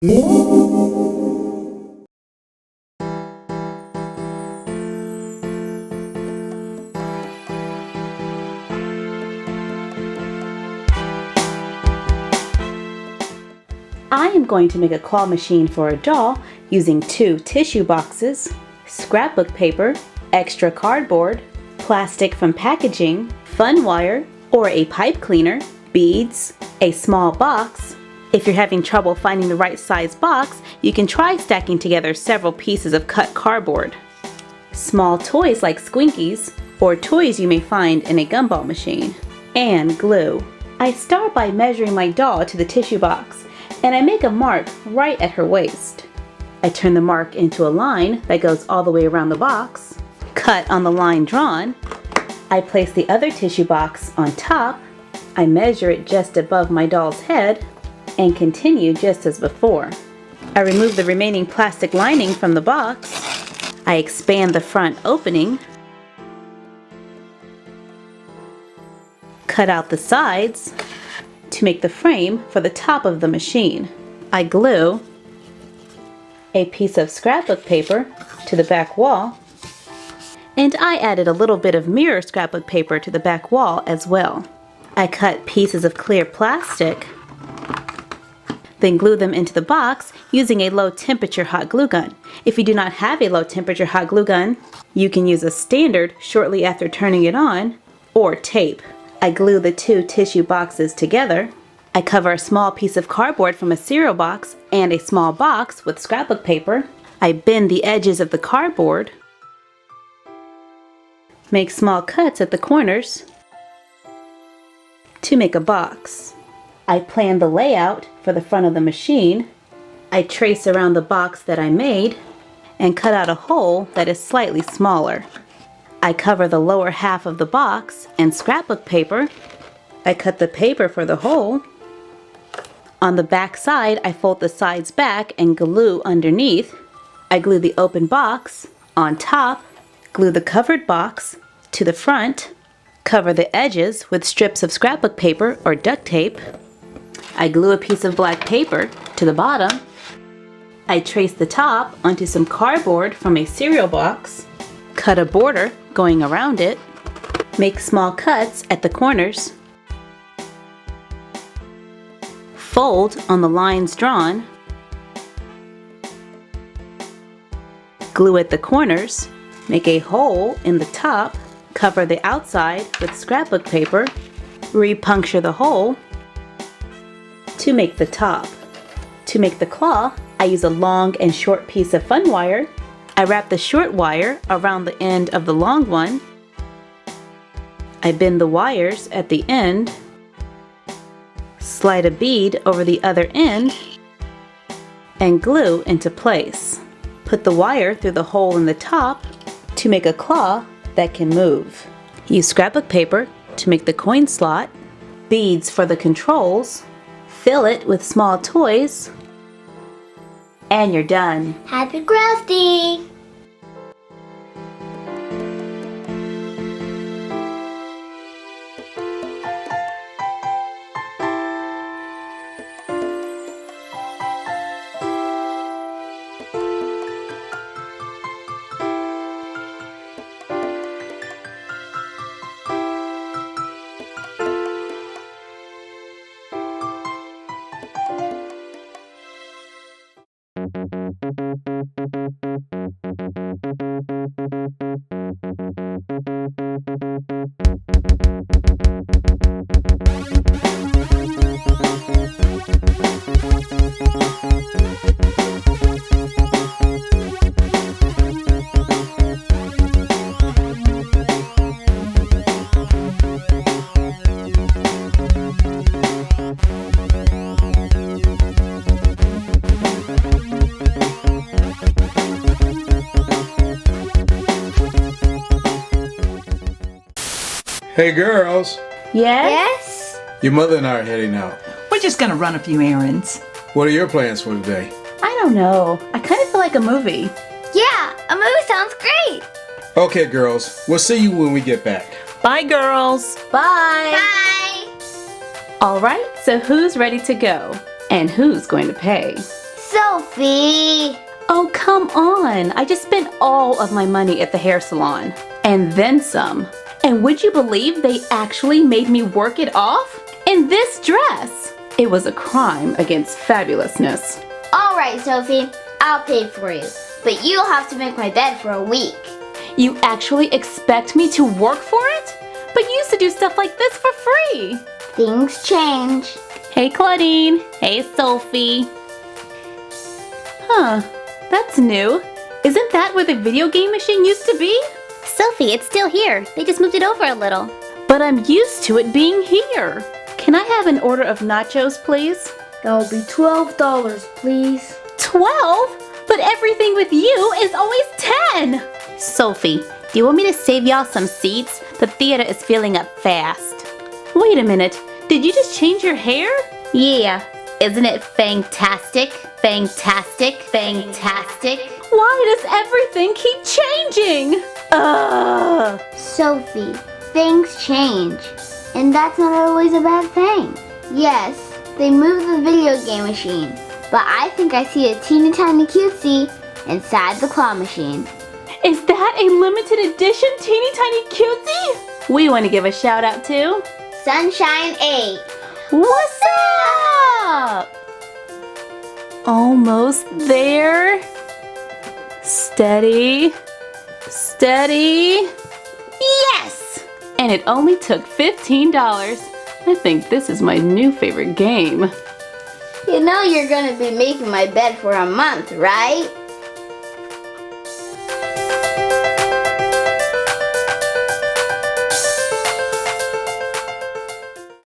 I am going to make a claw machine for a doll using 2 tissue boxes, scrapbook paper, extra cardboard, plastic from packaging, fun wire or a pipe cleaner, beads, a small box. If you're having trouble finding the right size box, you can try stacking together several pieces of cut cardboard. Small toys like Squinkies or toys you may find in a gumball machine, and glue. I start by measuring my doll to the tissue box, and I make a mark right at her waist. I turn the mark into a line that goes all the way around the box, cut on the line drawn. I place the other tissue box on top. I measure it just above my doll's head and continue just as before. I remove the remaining plastic lining from the box. I expand the front opening, cut out the sides to make the frame for the top of the machine. I glue a piece of scrapbook paper to the back wall, and I added a little bit of mirror scrapbook paper to the back wall as well. I cut pieces of clear plastic, then glue them into the box using a low temperature hot glue gun. If you do not have a low temperature hot glue gun, you can use a standard shortly after turning it on, or tape. I glue the 2 tissue boxes together. I cover a small piece of cardboard from a cereal box and a small box with scrapbook paper. I bend the edges of the cardboard, make small cuts at the corners to make a box. I plan the layout for the front of the machine. I trace around the box that I made and cut out a hole that is slightly smaller. I cover the lower half of the box in scrapbook paper. I cut the paper for the hole. On the back side, I fold the sides back and glue underneath. I glue the open box on top, glue the covered box to the front, cover the edges with strips of scrapbook paper or duct tape. I glue a piece of black paper to the bottom. I trace the top onto some cardboard from a cereal box, cut a border going around it, make small cuts at the corners, fold on the lines drawn, glue at the corners, make a hole in the top, cover the outside with scrapbook paper, re-puncture the hole to make the top. To make the claw, I use a long and short piece of fun wire. I wrap the short wire around the end of the long one. I bend the wires at the end, slide a bead over the other end, and glue into place. Put the wire through the hole in the top to make a claw that can move. Use scrapbook paper to make the coin slot, beads for the controls, fill it with small toys, and you're done. Happy crafting! Hey girls, Yes? your mother and I are heading out. We're just gonna run a few errands. What are your plans for today? I don't know. I kind of feel like a movie. Yeah, a movie sounds great! Okay girls, we'll see you when we get back. Bye, girls. Bye! Bye! All right, so who's ready to go? And who's going to pay? Sophie! Oh, come on. I just spent all of my money at the hair salon. And then some. And would you believe they actually made me work it off? In this dress. It was a crime against fabulousness. Alright, Sophie. I'll pay for you. But you'll have to make my bed for a week. You actually expect me to work for it? But you used to do stuff like this for free. Things change. Hey, Claudine. Hey, Sophie. Huh. That's new. Isn't that where the video game machine used to be? Sophie, it's still here. They just moved it over a little. But I'm used to it being here. Can I have an order of nachos, please? That'll be $12, please. 12? But everything with you is always 10. Sophie, do you want me to save y'all some seats? The theater is filling up fast. Wait a minute. Did you just change your hair? Yeah. Isn't it fantastic? Fantastic? Fantastic? Why does everything keep changing? Ugh. Sophie, things change. And that's not always a bad thing. Yes, they moved the video game machine. But I think I see a teeny tiny cutesy inside the claw machine. Is that a limited edition teeny tiny cutesy? We want to give a shout out to Sunshine 8. What's up? Almost there. Steady. Steady. Yes! And it only took $15. I think this is my new favorite game. You know you're gonna be making my bed for a month, right?